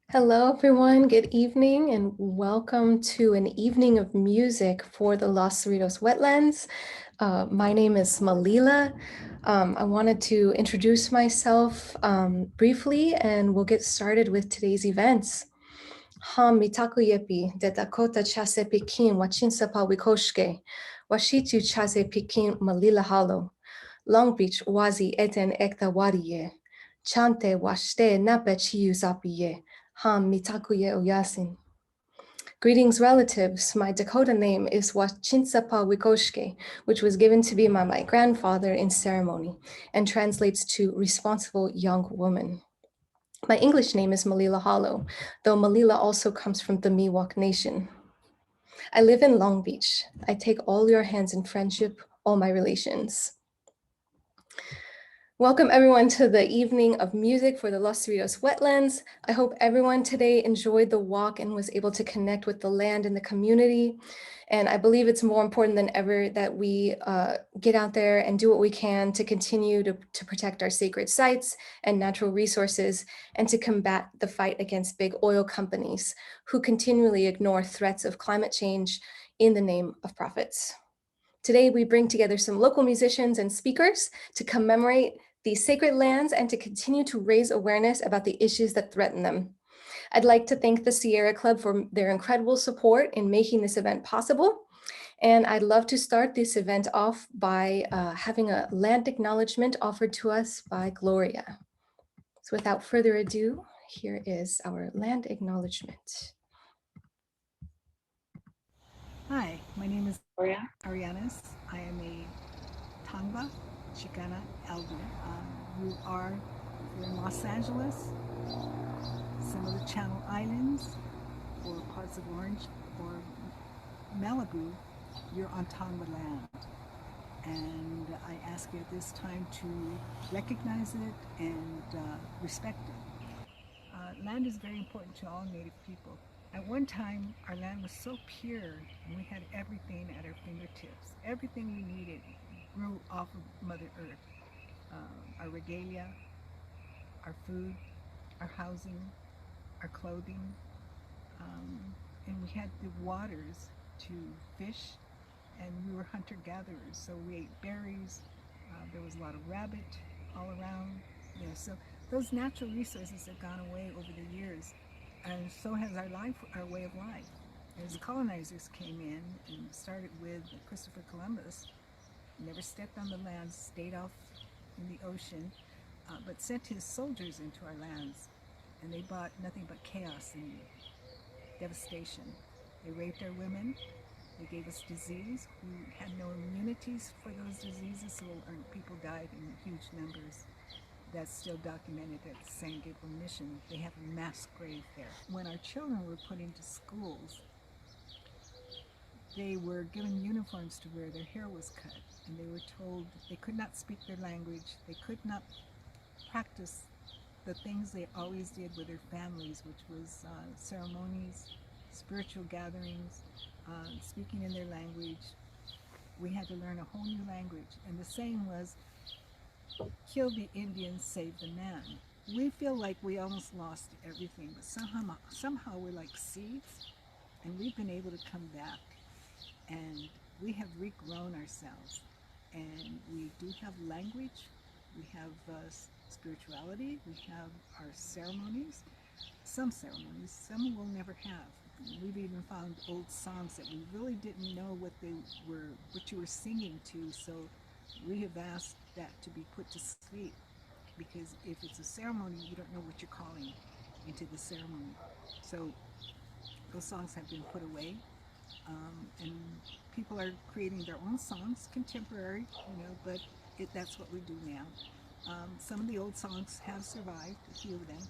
Hello, everyone. Good evening, and welcome to an evening of music for the Los Cerritos Wetlands. My name is Malila. I wanted to introduce myself briefly, and we'll get started with today's events. Ham mitaku yepi de Dakota chase pikin wachinsapa wikoshke, washitu chase pikin Malila halo. Long Beach wazi eten ekta wadiye, chante washte nape chiyu zapiye. Ham mitakuye oyasin. Greetings, relatives. My Dakota name is Wachinsapa Wikoshke, which was given to me by my grandfather in ceremony and translates to responsible young woman. My English name is Malila Hollow, though Malila also comes from the Miwok Nation. I live in Long Beach. I take all your hands in friendship, all my relations. Welcome everyone to the evening of music for the Los Cerritos Wetlands. I hope everyone today enjoyed the walk and was able to connect with the land and the community. And I believe it's more important than ever that we get out there and do what we can to continue to protect our sacred sites and natural resources and to combat the fight against big oil companies who continually ignore threats of climate change in the name of profits. Today, we bring together some local musicians and speakers to commemorate these sacred lands and to continue to raise awareness about the issues that threaten them. I'd like to thank the Sierra Club for their incredible support in making this event possible. And I'd love to start this event off by having a land acknowledgement offered to us by Gloria. So without further ado, here is our land acknowledgement. Hi, my name is Gloria Arianes. I am a Tongva Chicana elder. You are if you're in Los Angeles, some of the Channel Islands, or parts of Orange or Malibu, you're on Tongva land. And I ask you at this time to recognize it and respect it. Land is very important to all Native people. At one time, our land was so pure and we had everything at our fingertips. Everything we needed grew off of Mother Earth. Our regalia, our food, our housing, our clothing. And we had the waters to fish, and we were hunter-gatherers. So we ate berries. There was a lot of rabbit all around. So those natural resources have gone away over the years, and so has our way of life. As the colonizers came in and started with Christopher Columbus, never stepped on the land, stayed off in the ocean, but sent his soldiers into our lands, and they brought nothing but chaos and devastation. They raped our women. They gave us disease. We had no immunities for those diseases, so people died in huge numbers. That's still documented at the San Gabriel Mission. They have a mass grave there. When our children were put into schools, they were given uniforms to wear. Their hair was cut, and they were told they could not speak their language. They could not practice the things they always did with their families, which was ceremonies, spiritual gatherings, speaking in their language. We had to learn a whole new language. And the saying was, kill the Indians, save the man. We feel like we almost lost everything, but somehow we're like seeds, and we've been able to come back, and we have regrown ourselves, and we do have language, we have spirituality, we have our ceremonies, some we'll never have. We've even found old songs that we really didn't know what you were singing to, so we have asked that to be put to sleep, because if it's a ceremony, you don't know what you're calling into the ceremony. So those songs have been put away, and people are creating their own songs, contemporary, but that's what we do now. Some of the old songs have survived, a few of them,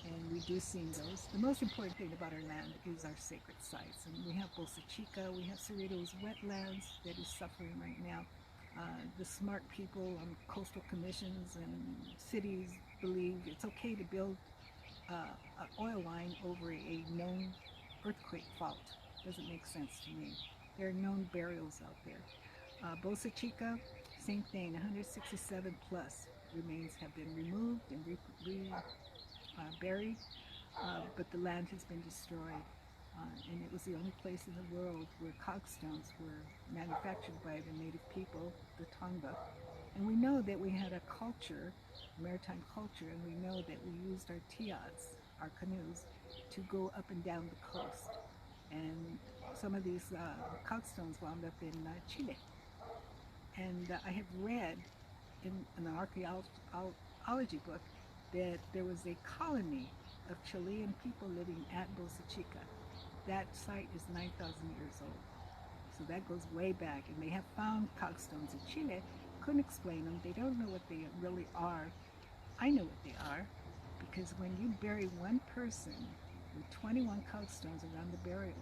and we do sing those. The most important thing about our land is our sacred sites, and we have Bolsa Chica, we have Cerritos Wetlands that is suffering right now. The smart people on coastal commissions and cities believe it's okay to build an oil line over a known earthquake fault. Doesn't make sense to me. There are known burials out there. Bolsa Chica, same thing, 167 plus remains have been removed and buried. but the land has been destroyed. And it was the only place in the world where cogstones were manufactured by the native people, the Tongva. And we know that we had a culture, maritime culture, and we know that we used our tiats, our canoes, to go up and down the coast. And some of these cogstones wound up in Chile. And I have read in an archaeology book that there was a colony of Chilean people living at Boca Chica. That site is 9,000 years old. So that goes way back. And they have found cogstones in Chile. Couldn't explain them. They don't know what they really are. I know what they are because when you bury one person with 21 cogstones around the burial,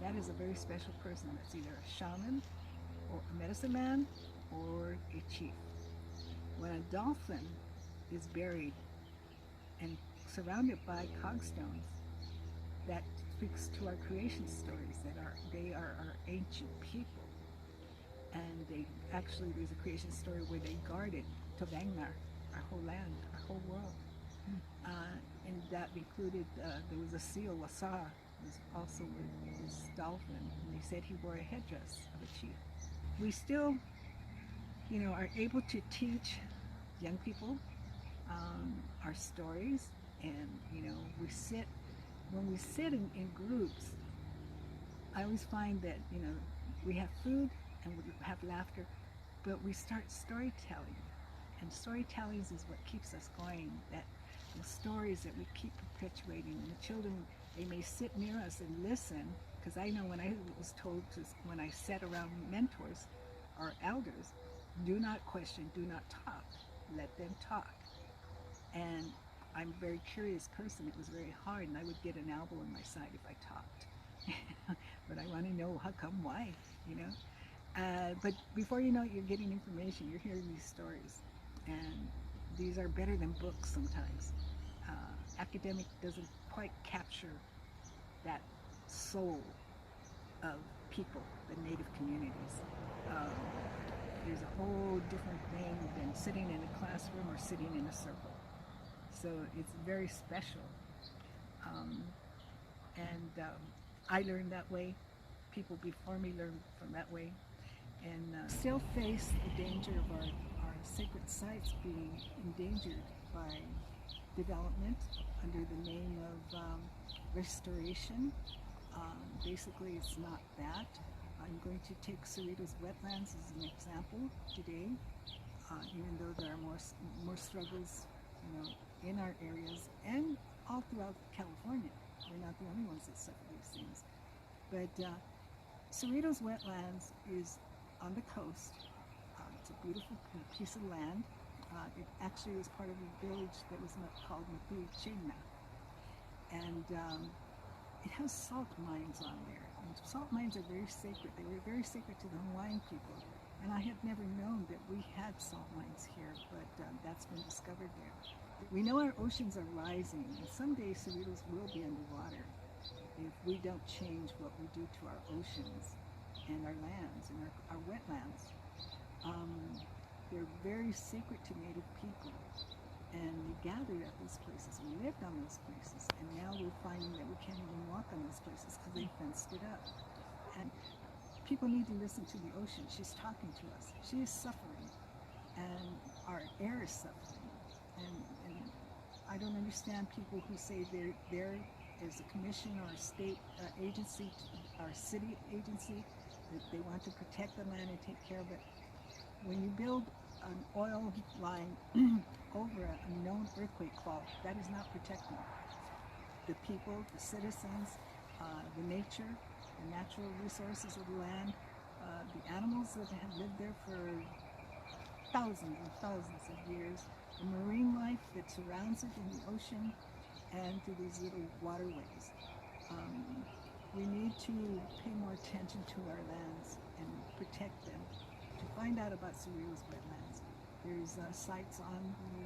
that is a very special person. That's either a shaman or a medicine man or a chief. When a dolphin is buried and surrounded by cogstones, that speaks to our creation stories that they are our ancient people. And they actually, there's a creation story where they guarded Puvungna, our whole land, our whole world. And that included, there was a seal, Wasa, was also with this dolphin, and they said he wore a headdress of a chief. We still, are able to teach young people our stories, and when we sit in groups, I always find that we have food and we have laughter, but we start storytelling, and storytelling is what keeps us going. That those stories that we keep perpetuating, and the children, they may sit near us and listen, because I know when I was told to, when I sat around mentors or elders, do not question, do not talk, let them talk. And I'm a very curious person. It was very hard, and I would get an elbow in my side if I talked. But I want to know how come, why, But before you know it, you're getting information. You're hearing these stories, and these are better than books sometimes. Academic doesn't quite capture that soul of people, the native communities. Um, there's a whole different thing than sitting in a classroom or sitting in a circle. So it's very special. Um, and I learned that way. People before me learned from that way. And still face the danger of our sacred sites being endangered by development under the name of restoration. Basically, it's not that. I'm going to take Cerritos Wetlands as an example today, even though there are more struggles, in our areas and all throughout California. We're not the only ones that suffer these things. But Cerritos Wetlands is on the coast. It's a beautiful piece of land. It actually was part of a village that was called Acjachemenpeoples. And it has salt mines on there. And salt mines are very sacred. They were very sacred to the Hawaiian people. And I had never known that we had salt mines here, but that's been discovered there. We know our oceans are rising, and someday Cerritos will be underwater if we don't change what we do to our oceans and our lands and our wetlands. They're very sacred to Native people, and we gathered at those places. We lived on those places, and now we're finding that we can't even walk on those places because they fenced it up. And people need to listen to the ocean. She's talking to us. She is suffering, and our air is suffering. And I don't understand people who say they're there as a commission or a state agency or a city agency, that they want to protect the land and take care of it. When you build an oil line over a known earthquake fault, that is not protecting the people, the citizens, the nature, the natural resources of the land, the animals that have lived there for thousands and thousands of years, the marine life that surrounds it in the ocean, and through these little waterways. We need to pay more attention to our lands and protect them. To find out about Cerritos Wetlands, there's sites on the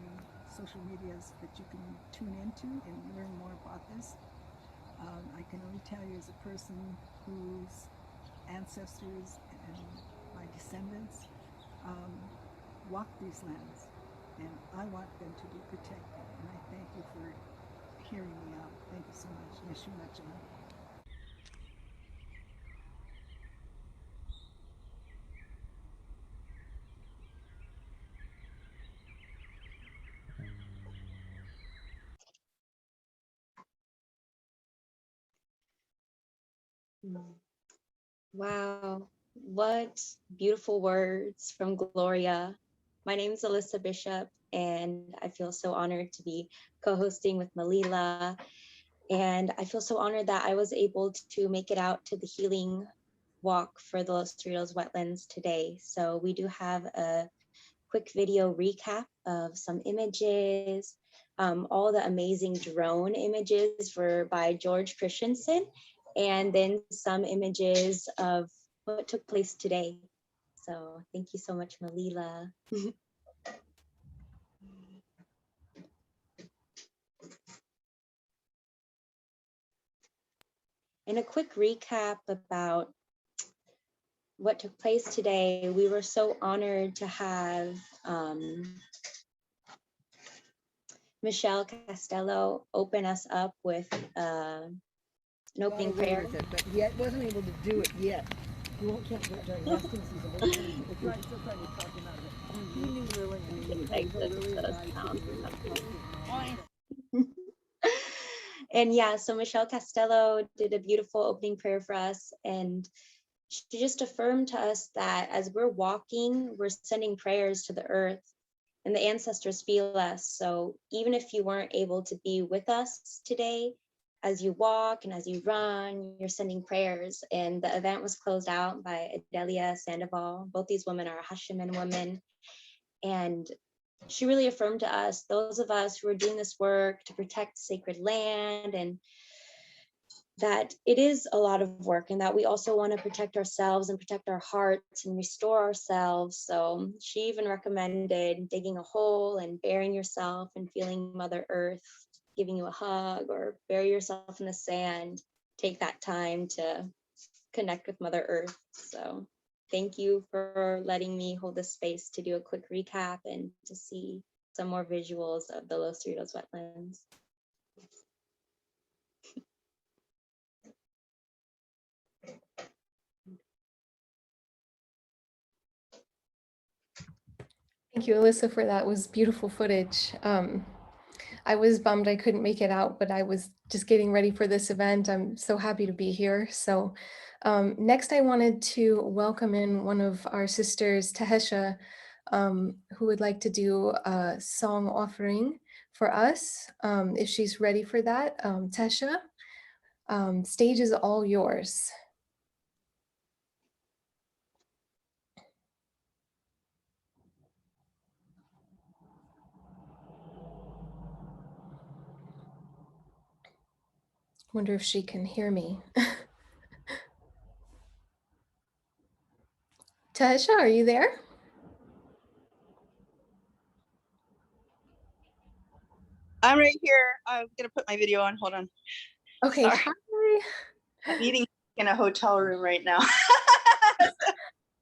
social medias that you can tune into and learn more about this. I can only tell you as a person whose ancestors and my descendants walked these lands, and I want them to be protected. And I thank you for hearing me out. so much. Wow, what beautiful words from Gloria. My name is Alyssa Bishop, and I feel so honored to be co-hosting with Malila. And I feel so honored that I was able to make it out to the healing walk for the Los Cerritos Wetlands today. So we do have a quick video recap of some images. All the amazing drone images were by George Christensen, and then some images of what took place today. So thank you so much, Malila. And a quick recap about what took place today. We were so honored to have Michelle Castello open us up with an opening prayer. But yet wasn't able to do it yet. You won't catch it during nesting season, but we're still trying to talk about it. He knew Lily, And yeah, so Michelle Castello did a beautiful opening prayer for us, and she just affirmed to us that as we're walking, we're sending prayers to the earth, and the ancestors feel us. So even if you weren't able to be with us today, as you walk and as you run, you're sending prayers. And the event was closed out by Adelia Sandoval. Both these women are Hashiman women. And she really affirmed to us, those of us who are doing this work to protect sacred land, and that it is a lot of work, and that we also want to protect ourselves and protect our hearts and restore ourselves. So she even recommended digging a hole and burying yourself and feeling Mother Earth giving you a hug, or bury yourself in the sand. Take that time to connect with Mother Earth. So thank you for letting me hold this space to do a quick recap and to see some more visuals of the Los Cerritos Wetlands. Thank you, Alyssa, for that. It was beautiful footage. I was bummed I couldn't make it out, but I was just getting ready for this event. I'm so happy to be here. So next I wanted to welcome in one of our sisters, Tahesha, who would like to do a song offering for us. If she's ready for that, Tahesha, stage is all yours. Wonder if she can hear me. Tahesha, are you there? I'm right here. I'm gonna put my video on. Hold on. Okay, Sorry. hi. I'm eating in a hotel room right now.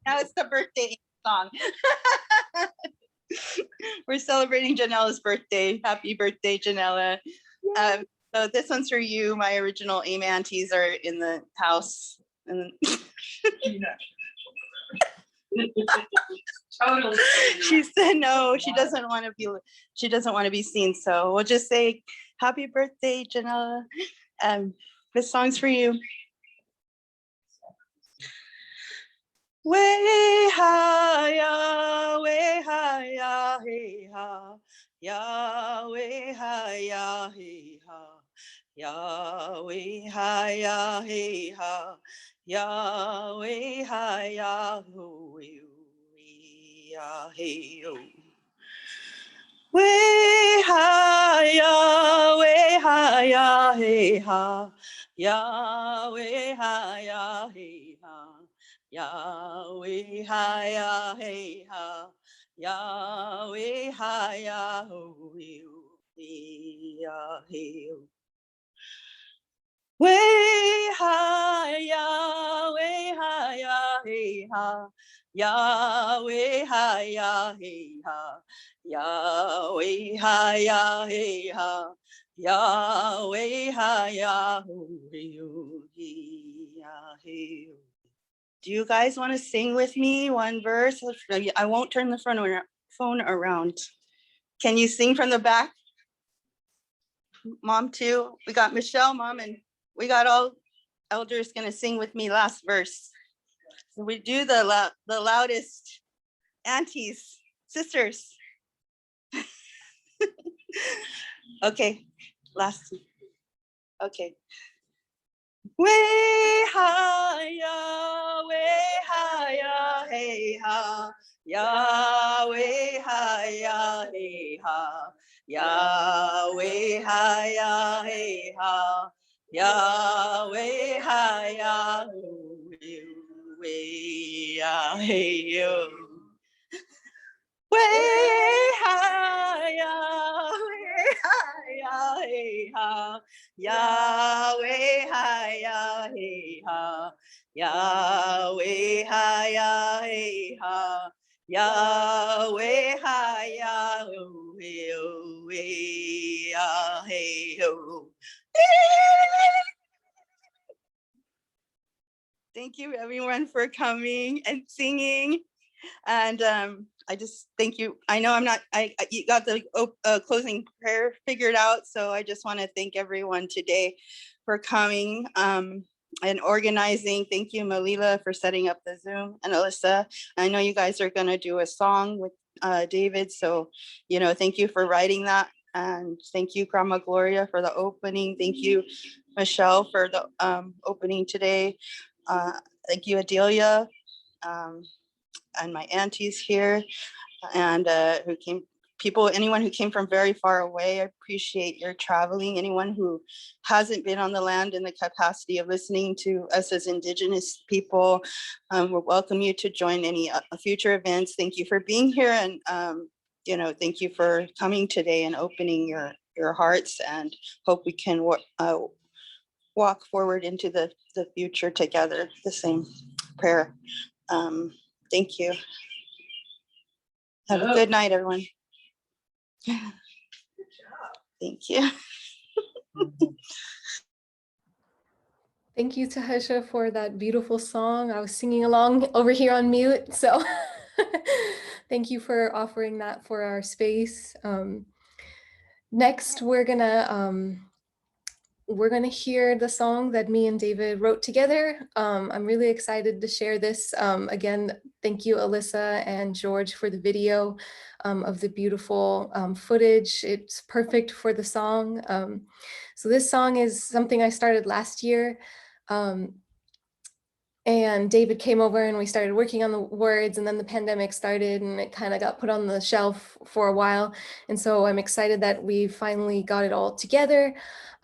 Now it's the birthday song. We're celebrating Janela's birthday. Happy birthday, Janela. So this one's for you. My original AIM aunties are in the house. And totally. She said no, she doesn't want to be seen. So we'll just say happy birthday, Janela. This song's for you. Way ha ya, way ha ya, hey ha, ya way ha ya, hey ha, ya way ha ya, hey ha, ya way ha ya, ho ya hey oh. Way ha ya, way ha ya, hey ha, ya way ha ya, hey ha. Yahweh, hi, hey, ha, Yahweh, hi, ho, ya, hey, way, hi, Yahweh, hi, hey, ha, Yahweh, hi, hey, ha, Yahweh, hi, hey, ha, Yahweh, ha ya ho hey ho hey ya hey ho. Do you guys want to sing with me one verse? I won't turn the phone around. Can you sing from the back? Mom too. We got Michelle, Mom, and we got all elders gonna sing with me last verse. So we do the loudest aunties, sisters. Okay, last. Okay. Way higher, hey ha, Yahweh higher, hey ha, Yahweh higher, hey ha, Yahweh higher, way hey yo. Way higher, hey ha, Yahweh higher, hey ha, Yahweh higher, hey ha, Yahweh higher, hey ho. Thank you everyone for coming and singing. And I just thank you. I know you got the closing prayer figured out. So I just want to thank everyone today for coming and organizing. Thank you, Malila, for setting up the Zoom, and Alyssa. I know you guys are going to do a song with David. So, thank you for writing that. And thank you, Grandma Gloria, for the opening. Thank you, Michelle, for the opening today. Thank you, Adelia. And my aunties here, and anyone who came from very far away. I appreciate your traveling. Anyone who hasn't been on the land in the capacity of listening to us as Indigenous people, we welcome you to join any future events. Thank you for being here, and thank you for coming today and opening your hearts, and hope we can walk forward into the future together. The same prayer. Thank you. Have a good night, everyone. Thank you. Thank you, Tahesha, for that beautiful song. I was singing along over here on mute, so thank you for offering that for our space. Next, we're gonna hear the song that me and David wrote together. I'm really excited to share this. Again, thank you, Alyssa and George, for the video of the beautiful footage. It's perfect for the song. So this song is something I started last year. And David came over and we started working on the words, and then the pandemic started and it kind of got put on the shelf for a while. And so I'm excited that we finally got it all together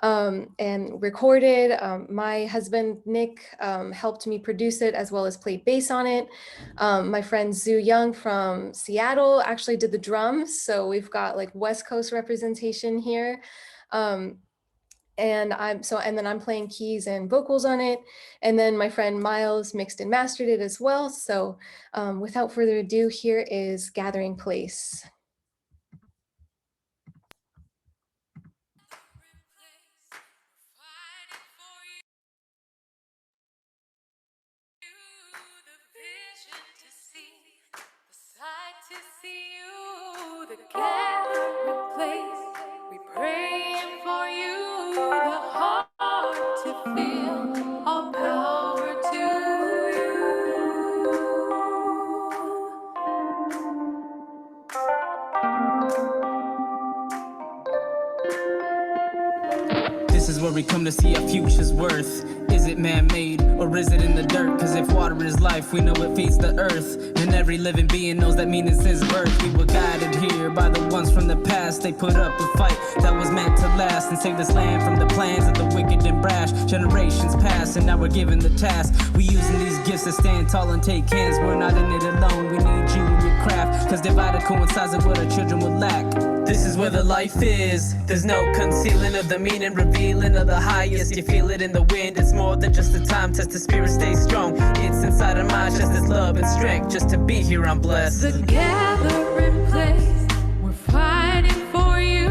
and recorded. My husband, Nick, helped me produce it as well as play bass on it. My friend Zhu Young from Seattle actually did the drums. So we've got like West Coast representation here. And then I'm playing keys and vocals on it. And then my friend Miles mixed and mastered it as well. So without further ado, here is Gathering Place. To see you, the gathering place. We praying for you, the heart to feel all power to you. This is where we come to see our future's worth. Is it man-made or is it in the dirt? Cause if water is life, we know it feeds the earth. And every living being knows that meaning since birth. We were guided here by the ones from the past. They put up a fight that was meant to last and save this land from the plans of the wicked and brash. Generations pass and now we're given the task. We using these gifts to stand tall and take hands. We're not in it alone, we need you and your craft. Cause divided coincides with what our children will lack. This is where the life is. There's no concealing of the meaning, revealing of the highest. You feel it in the wind, it's more than just a time test. The spirit stays strong, it's inside of my chest. It's love and strength, just to be here I'm blessed. The gathering place, we're fighting for you.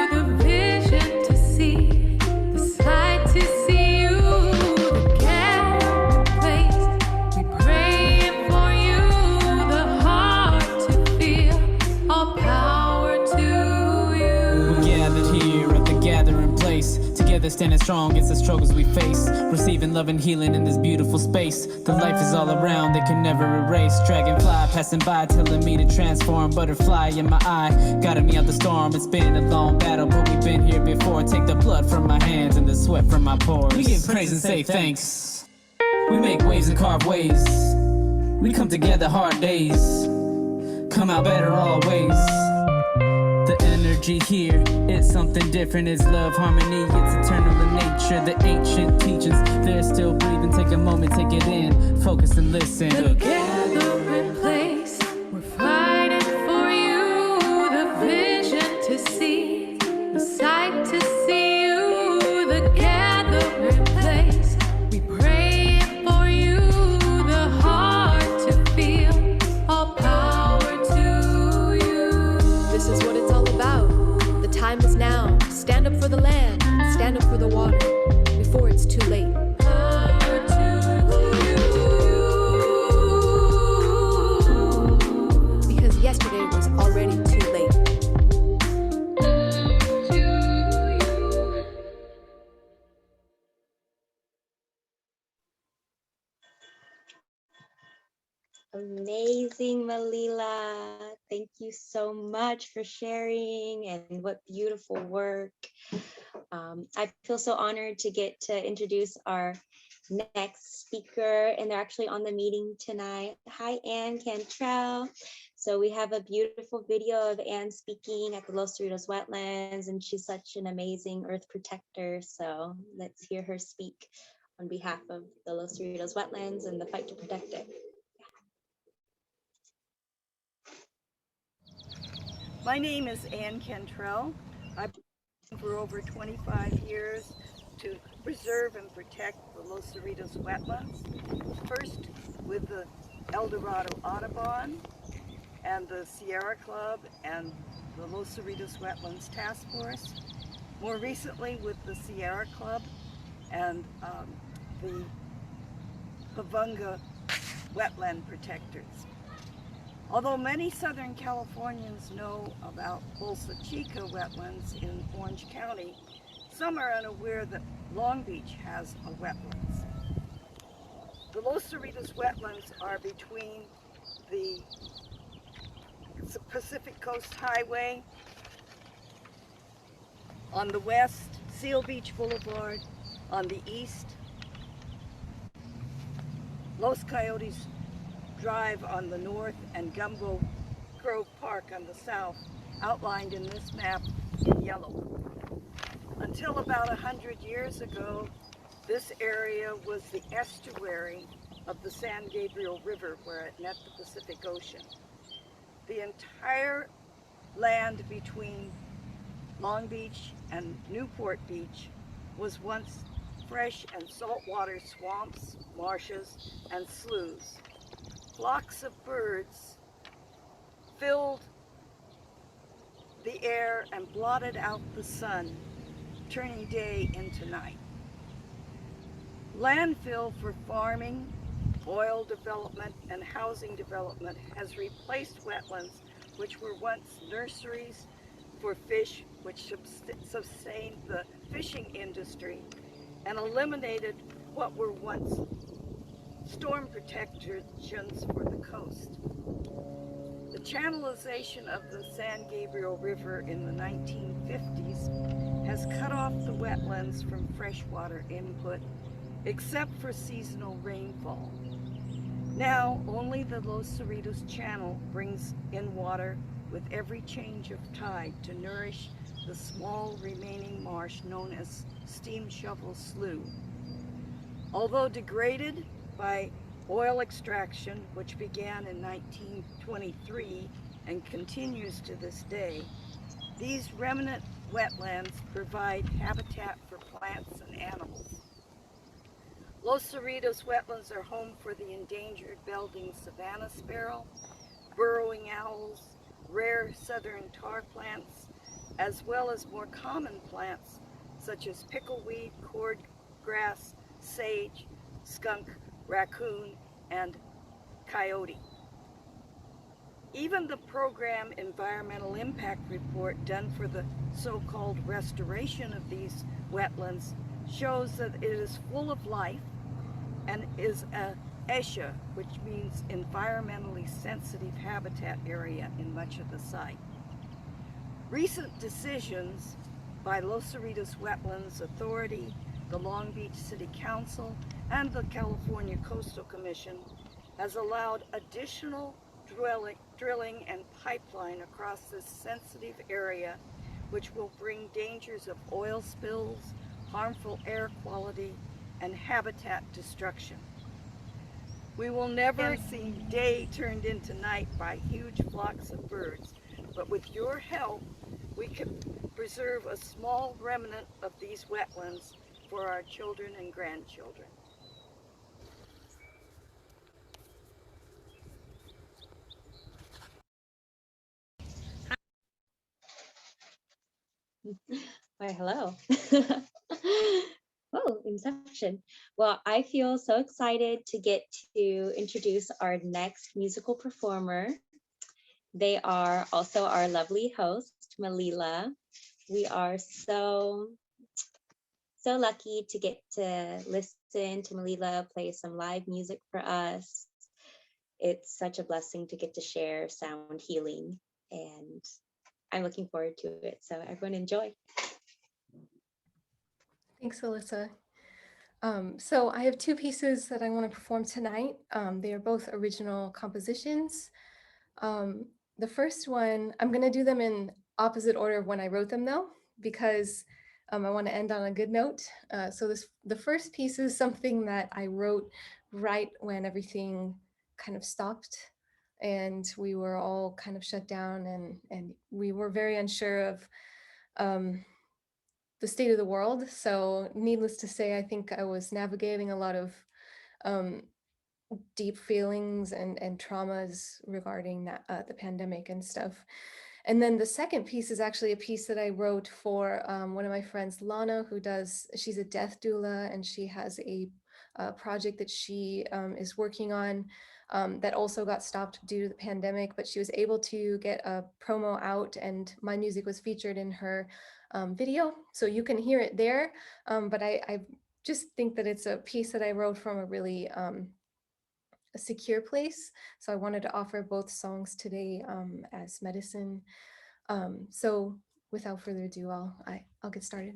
The vision to see, the together, standing strong against the struggles we face. Receiving love and healing in this beautiful space. The life is all around, they can never erase. Dragonfly passing by, telling me to transform. Butterfly in my eye, guiding me out the storm. It's been a long battle, but we've been here before. Take the blood from my hands and the sweat from my pores. We give praise and say thanks. We make waves and carve ways. We come together hard days. Come out better always. The energy here, it's something different. It's love, harmony, it's eternal in nature. The ancient teachings, they're still breathing. Take a moment, take it in, focus and listen. The gathering place, we're fighting for you. The vision to see, the sight to see you. The gathering place, we pray for you. The heart to feel, all power to you. This is what it's all about. The time is now. Stand up for the land. Stand up for the water before it's too late. Power to you. Because yesterday was already too late. Amazing, Malila. Thank you so much for sharing, and what beautiful work. I feel so honored to get to introduce our next speaker, and they're actually on the meeting tonight. Hi, Anne Cantrell. So we have a beautiful video of Anne speaking at the Los Cerritos Wetlands, and she's such an amazing earth protector. So let's hear her speak on behalf of the Los Cerritos Wetlands and the fight to protect it. My name is Anne Cantrell. I've been for over 25 years to preserve and protect the Los Cerritos Wetlands. First with the El Dorado Audubon and the Sierra Club and the Los Cerritos Wetlands Task Force. More recently with the Sierra Club and the Puvungna Wetland Protectors. Although many Southern Californians know about Bolsa Chica wetlands in Orange County, some are unaware that Long Beach has a wetlands. The Los Cerritos wetlands are between the Pacific Coast Highway on the west, Seal Beach Boulevard on the east, Los Coyotes Drive on the north, and Gumbo Grove Park on the south, outlined in this map in yellow. Until about 100 years ago, this area was the estuary of the San Gabriel River where it met the Pacific Ocean. The entire land between Long Beach and Newport Beach was once fresh and saltwater swamps, marshes, and sloughs. Flocks of birds filled the air and blotted out the sun, turning day into night. Landfill for farming, oil development, and housing development has replaced wetlands, which were once nurseries for fish, which sustained the fishing industry, and eliminated what were once storm protections for the coast. The channelization of the San Gabriel River in the 1950s has cut off the wetlands from freshwater input, except for seasonal rainfall. Now, only the Los Cerritos Channel brings in water with every change of tide to nourish the small remaining marsh known as Steam Shovel Slough. Although degraded by oil extraction, which began in 1923 and continues to this day, these remnant wetlands provide habitat for plants and animals. Los Cerritos wetlands are home for the endangered Belding savanna sparrow, burrowing owls, rare southern tar plants, as well as more common plants such as pickleweed, cordgrass, sage, skunk, raccoon, and coyote. Even the program Environmental Impact Report done for the so-called restoration of these wetlands shows that it is full of life and is a ESHA, which means environmentally sensitive habitat area in much of the site. Recent decisions by Los Cerritos Wetlands Authority, the Long Beach City Council, and the California Coastal Commission has allowed additional drilling and pipeline across this sensitive area, which will bring dangers of oil spills, harmful air quality, and habitat destruction. We will never see day turned into night by huge flocks of birds, but with your help, we can preserve a small remnant of these wetlands for our children and grandchildren. Why, hello. Oh, Inception. Well, I feel so excited to get to introduce our next musical performer. They are also our lovely host, Malila. We are so lucky to get to listen to Malila play some live music for us. It's such a blessing to get to share sound healing, and I'm looking forward to it. So everyone enjoy. Thanks, Alyssa. So I have two pieces that I want to perform tonight. They are both original compositions. The first one, I'm going to do them in opposite order of when I wrote them though, because I want to end on a good note. So the first piece is something that I wrote right when everything kind of stopped and we were all kind of shut down, and we were very unsure of the state of the world. So needless to say, I think I was navigating a lot of deep feelings and traumas regarding that, the pandemic and stuff. And then the second piece is actually a piece that I wrote for one of my friends, Lana, she's a death doula, and she has a project that she is working on that also got stopped due to the pandemic, but she was able to get a promo out, and my music was featured in her video. So you can hear it there, but I just think that it's a piece that I wrote from a really a secure place. So I wanted to offer both songs today as medicine. So without further ado, I'll get started.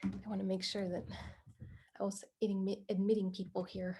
I want to make sure that I was admitting people here.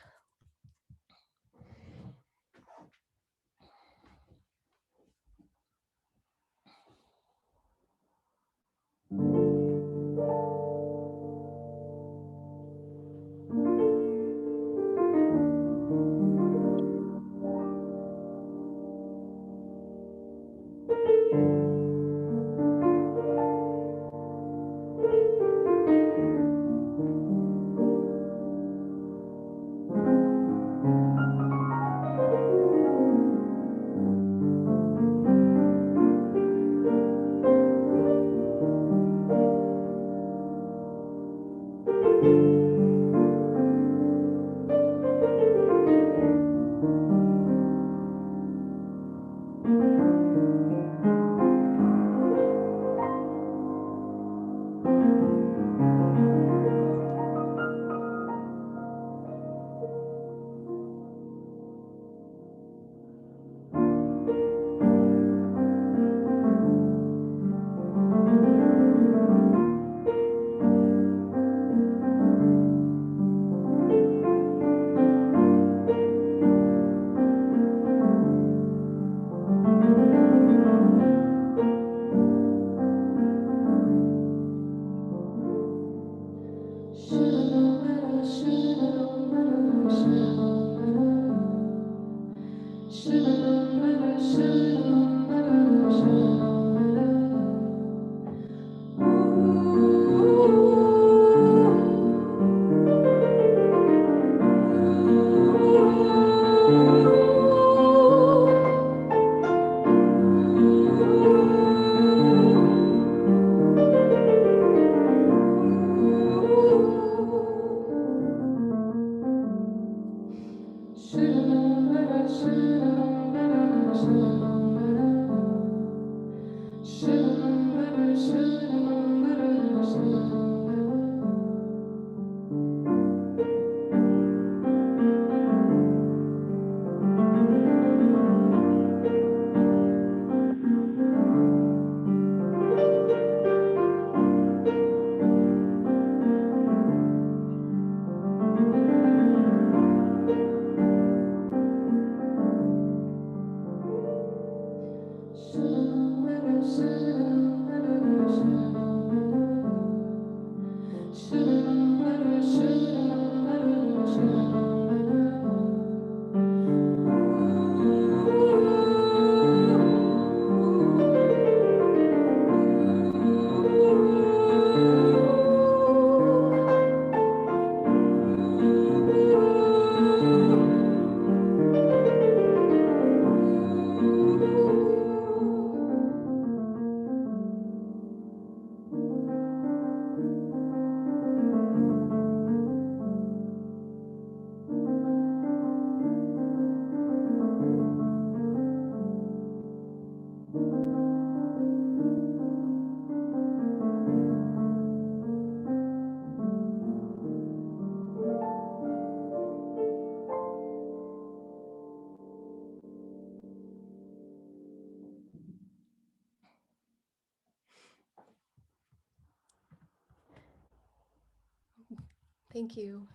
Thank you.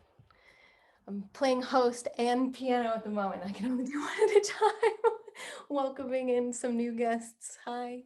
I'm playing host and piano at the moment. I can only do one at a time. Welcoming in some new guests. Hi.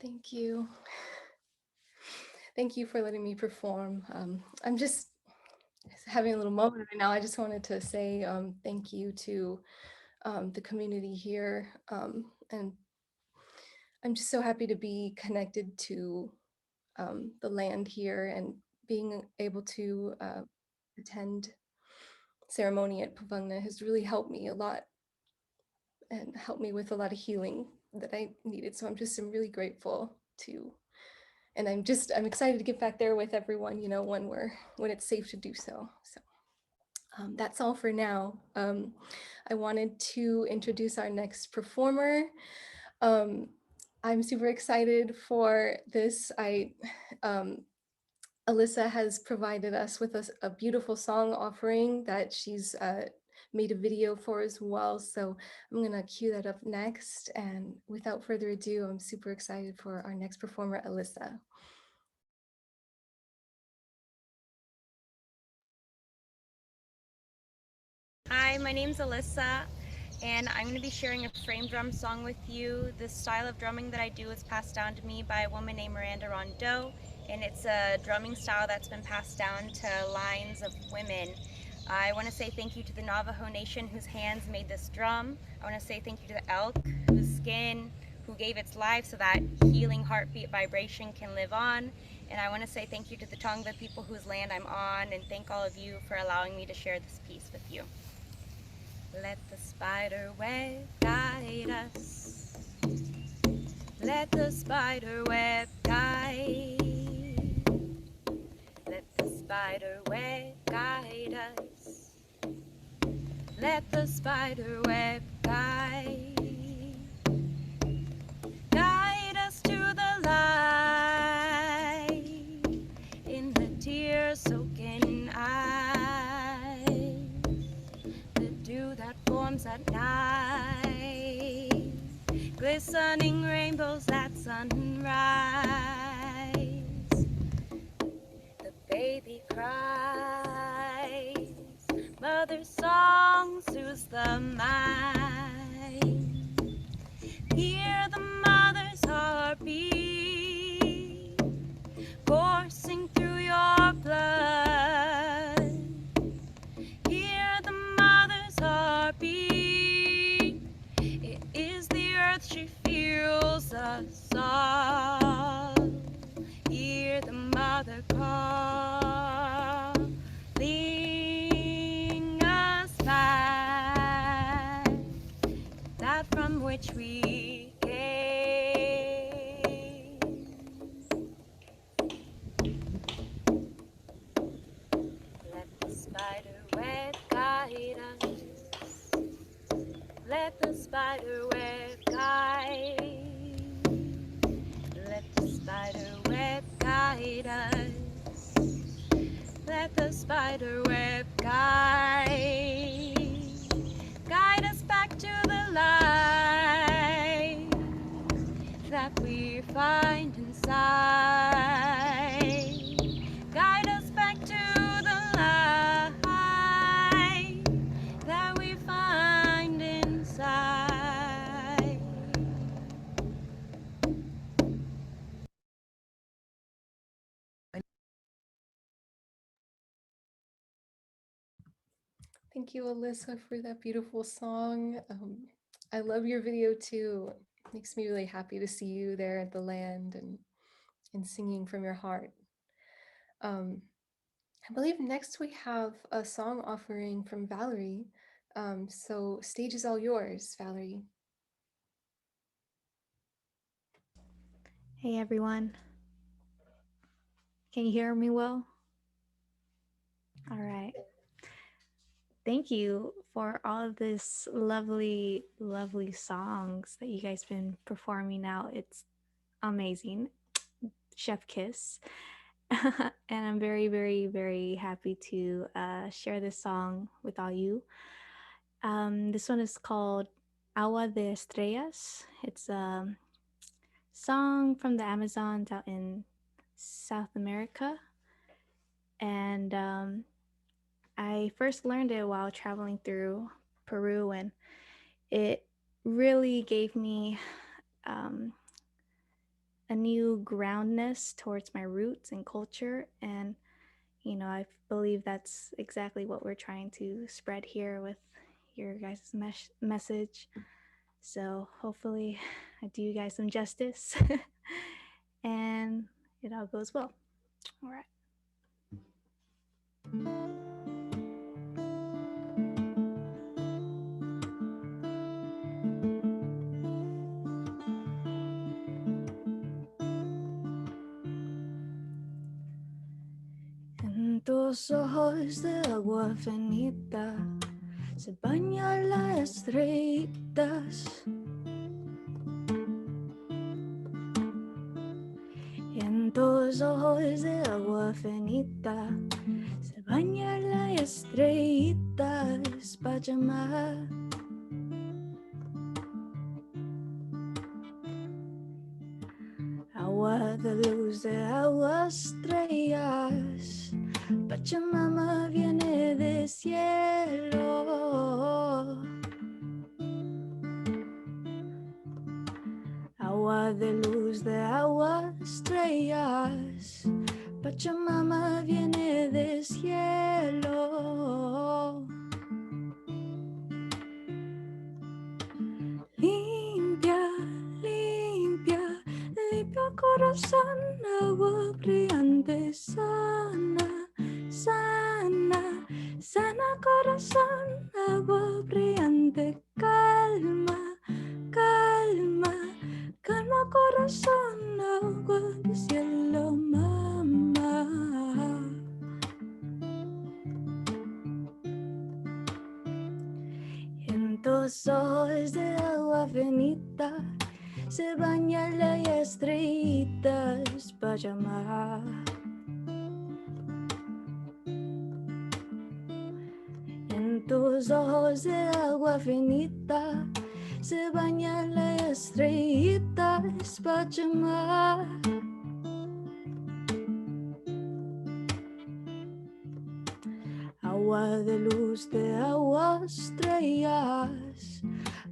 Thank you. Thank you for letting me perform. I'm just having a little moment right now. I just wanted to say thank you to the community here. And I'm just so happy to be connected to the land here and being able to attend ceremony at Puvungna has really helped me a lot and helped me with a lot of healing that I needed. So I'm really grateful to, and I'm excited to get back there with everyone, you know, when it's safe to do so. So that's all for now. I wanted to introduce our next performer. I'm super excited for this. Alyssa has provided us with a beautiful song offering that she's made a video for as well. So I'm gonna cue that up next. And without further ado, I'm super excited for our next performer, Alyssa. Hi, my name's Alyssa, and I'm going to be sharing a frame drum song with you. The style of drumming that I do is passed down to me by a woman named Miranda Rondeau, and it's a drumming style that's been passed down to lines of women. I want to say thank you to the Navajo Nation whose hands made this drum. I want to say thank you to the elk whose skin, who gave its life so that healing heartbeat vibration can live on. And I want to say thank you to the Tongva people whose land I'm on, and thank all of you for allowing me to share this piece with you. Let the spider web guide us. Let the spider web guide. Let the spider web guide us. Let the spider web guide. Guide us to the light in the tear-soaking eyes. The dew that forms at night, glistening rainbows at sunrise. The baby cries, mother's song soothes the mind. Hear the mother's heartbeat coursing through your blood. Hear the mother's heartbeat. It is the earth, she feels us all. Hear the mother calling us back, that from which we came. Let the spider web guide us. Let the spider web guide. Let the spider web guide us. Let the spider web guide. Guide us back to the light that we find inside. Guide us back to the light that we find inside. Thank you, Alyssa, for that beautiful song. I love your video too. It makes me really happy to see you there at the land and singing from your heart. I believe next we have a song offering from Valerie. So stage is all yours, Valerie. Hey everyone, can you hear me well? All right. Thank you for all of this lovely, lovely songs that you guys been performing now. It's amazing. Chef kiss. And I'm very, very, very happy to share this song with all you. This one is called Agua de Estrellas. It's a song from the Amazons out in South America. And I first learned it while traveling through Peru, and it really gave me a new groundness towards my roots and culture. And, I believe that's exactly what we're trying to spread here with your guys' message. So hopefully I do you guys some justice and it all goes well. All right. En tus ojos de agua finita se bañan las estrellitas. En tus ojos de agua finita se bañan las estrellitas, Pachamama. Agua de luz de agua estrellas, Pachamama viene del cielo. Agua de luz de agua estrellas, Pachamama viene del cielo. Limpia, limpia, limpia corazón, agua brillante, sana, sana, sana corazón, agua brillante, calma, calma, calma corazón, agua del cielo, mamá. En tus ojos de agua finita se bañan las estrellitas, Pachamama. En tus ojos de agua finita se bañan las estrellitas, Pachamama. Agua de luz de agua estrellas,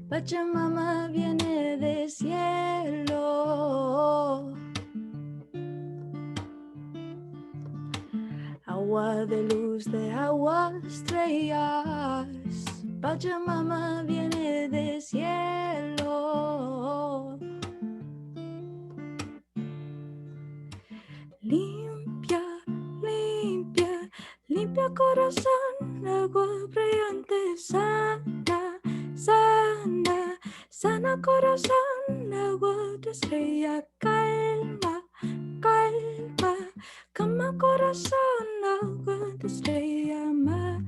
Pachamama viene del cielo. Agua de luz de agua estrellas, Pachamama viene del cielo. Limpia, limpia, limpia corazón, agua brillante, sana, sana, sana corazón, agua de estrella, calma, calma, calma corazón, agua de estrella, mamá.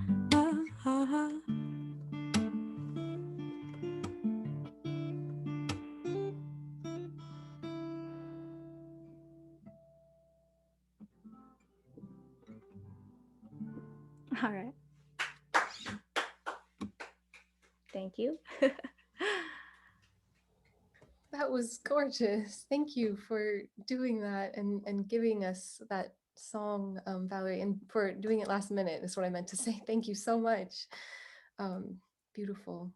All right. Thank you. That was gorgeous. Thank you for doing that and giving us that song, Valerie, and for doing it last minute is what I meant to say. Thank you so much. Beautiful.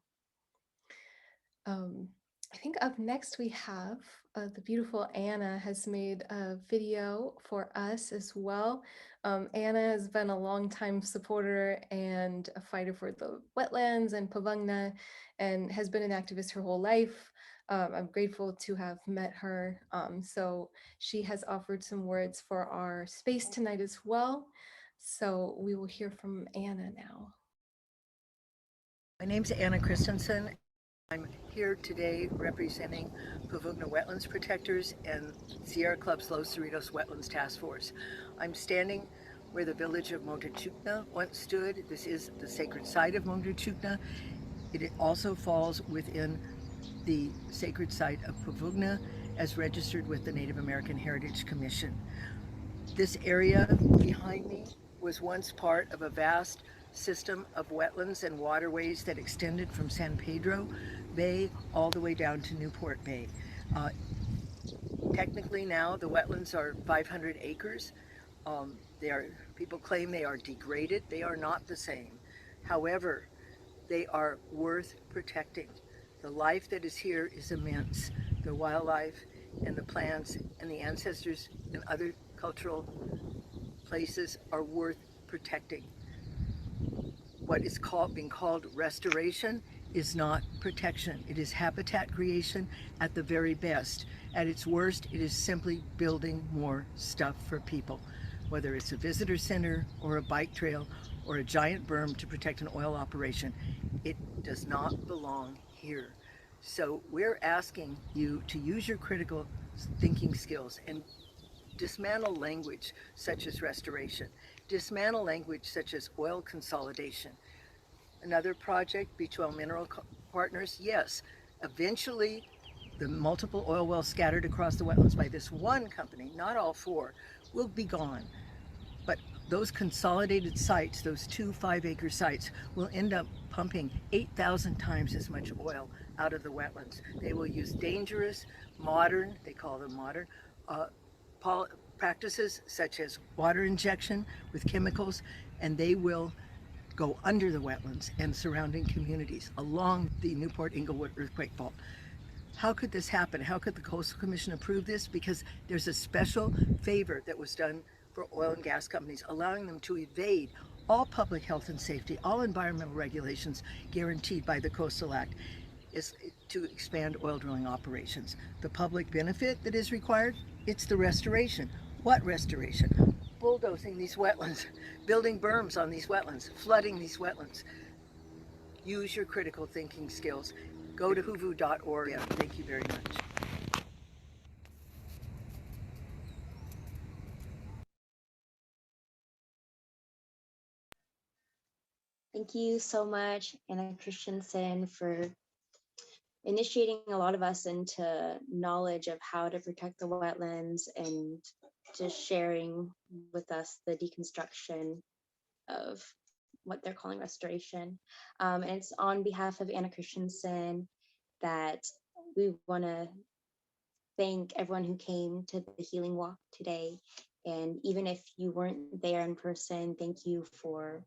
I think up next we have the beautiful Anna has made a video for us as well. Anna has been a longtime supporter and a fighter for the wetlands and Puvungna and has been an activist her whole life. I'm grateful to have met her. So she has offered some words for our space tonight as well. So we will hear from Anna now. My name's Anna Christensen. I'm here today representing Puvungna Wetlands Protectors and Sierra Club's Los Cerritos Wetlands Task Force. I'm standing where the village of Montechukna once stood. This is the sacred site of Montechukna. It also falls within the sacred site of Puvungna as registered with the Native American Heritage Commission. This area behind me was once part of a vast system of wetlands and waterways that extended from San Pedro Bay all the way down to Newport Bay. Technically now the wetlands are 500 acres. People claim they are degraded. They are not the same. However, they are worth protecting. The life that is here is immense. The wildlife and the plants and the ancestors and other cultural places are worth protecting. What is being called restoration is not protection. It is habitat creation at the very best. At its worst, it is simply building more stuff for people, whether it's a visitor center or a bike trail or a giant berm to protect an oil operation. It does not belong here. So we're asking you to use your critical thinking skills and dismantle language such as restoration, dismantle language such as oil consolidation. Another project, Beach Oil Mineral Partners, yes, eventually the multiple oil wells scattered across the wetlands by this one company, not all four, will be gone. But those consolidated sites, those 2 5-acre sites, will end up pumping 8,000 times as much oil out of the wetlands. They will use dangerous, modern, they call them modern, practices such as water injection with chemicals, and they will go under the wetlands and surrounding communities along the Newport-Inglewood earthquake fault. How could this happen? How could the Coastal Commission approve this? Because there's a special favor that was done for oil and gas companies, allowing them to evade all public health and safety, all environmental regulations guaranteed by the Coastal Act, is to expand oil drilling operations. The public benefit that is required, it's the restoration. What restoration? Bulldozing these wetlands, building berms on these wetlands, flooding these wetlands. Use your critical thinking skills. Go to puvu.org. Thank you very much. Thank you so much, Anna Christensen, for initiating a lot of us into knowledge of how to protect the wetlands and just sharing with us the deconstruction of what they're calling restoration. And it's on behalf of Anna Christensen that we want to thank everyone who came to the healing walk today. And even if you weren't there in person, thank you for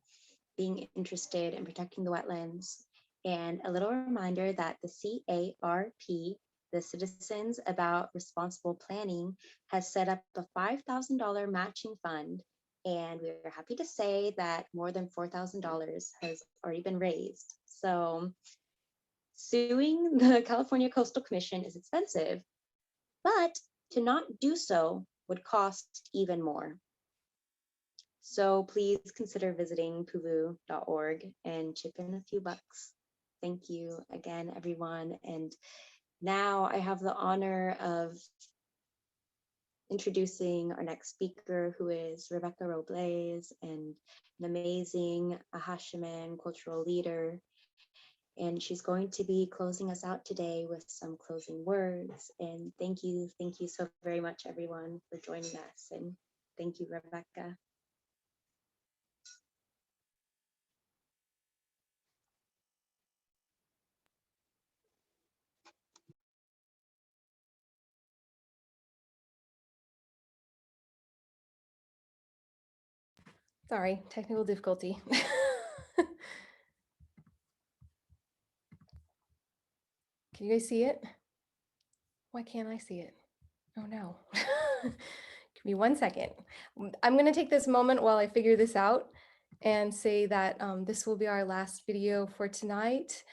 being interested in protecting the wetlands. And a little reminder that the CARP, the Citizens About Responsible Planning, has set up a $5,000 matching fund. And we're happy to say that more than $4,000 has already been raised. So suing the California Coastal Commission is expensive, but to not do so would cost even more. So please consider visiting puvu.org and chip in a few bucks. Thank you again, everyone. And now I have the honor of introducing our next speaker, who is Rebecca Robles, and an amazing Acjachemen cultural leader. And she's going to be closing us out today with some closing words. And thank you so very much, everyone, for joining us. And thank you, Rebecca. Sorry, technical difficulty. Can you guys see it? Why can't I see it? Oh no. Give me 1 second. I'm going to take this moment while I figure this out and say that this will be our last video for tonight.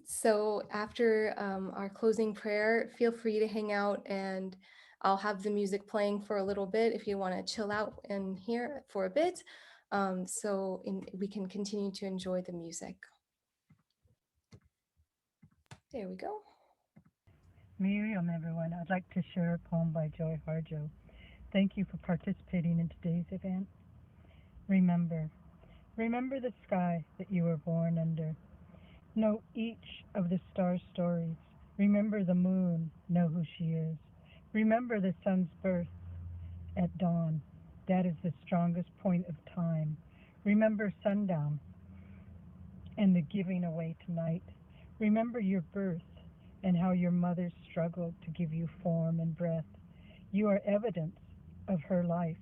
So after our closing prayer, feel free to hang out, and I'll have the music playing for a little bit if you want to chill out in here for a bit. We can continue to enjoy the music. There we go. Miriam, everyone. I'd like to share a poem by Joy Harjo. Thank you for participating in today's event. Remember the sky that you were born under. Know each of the star stories. Remember the moon, know who she is. Remember the sun's birth at dawn. That is the strongest point of time. Remember sundown and the giving away tonight. Remember your birth and how your mother struggled to give you form and breath. You are evidence of her life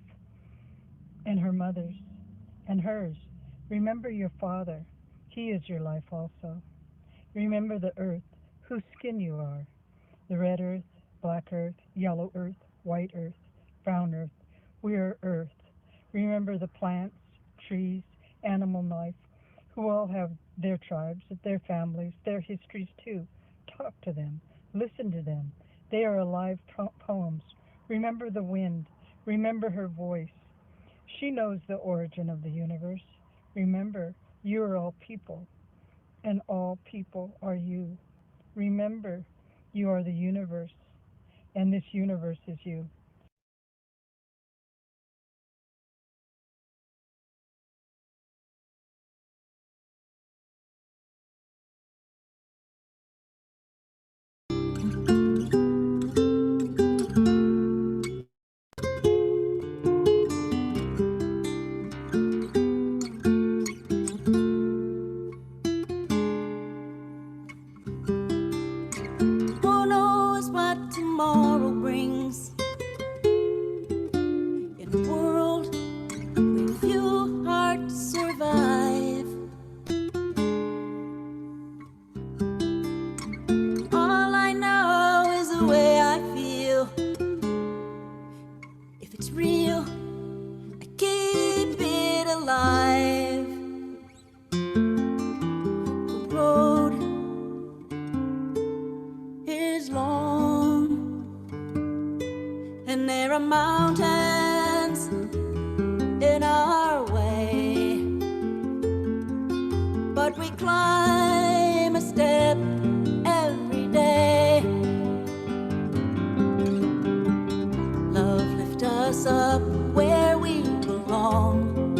and her mother's and hers. Remember your father. He is your life also. Remember the earth, whose skin you are, the red earth, black earth, yellow earth, white earth, brown earth. We are earth. Remember the plants, trees, animal life, who all have their tribes, their families, their histories too. Talk to them. Listen to them. They are alive poems. Remember the wind. Remember her voice. She knows the origin of the universe. Remember, you are all people, and all people are you. Remember, you are the universe, and this universe is you. Who knows what tomorrow brings in a world with few heart to survive. All I know is the way I feel. If it's real, I keep it alive. The road is long, and there are mountains in our way, but we climb a step every day. Love lift us up where we belong,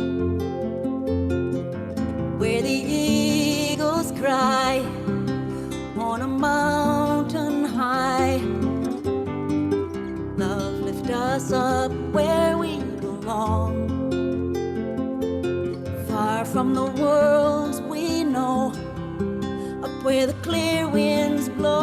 where the eagles cry on a mountain high. Love lift us up where we belong, far from the worlds we know, up where the clear winds blow.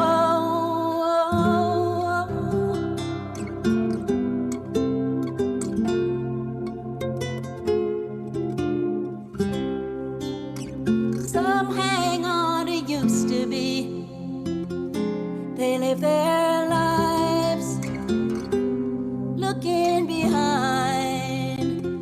Some hang on to used to be, they live their lives looking behind.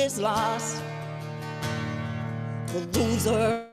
is lost. The loser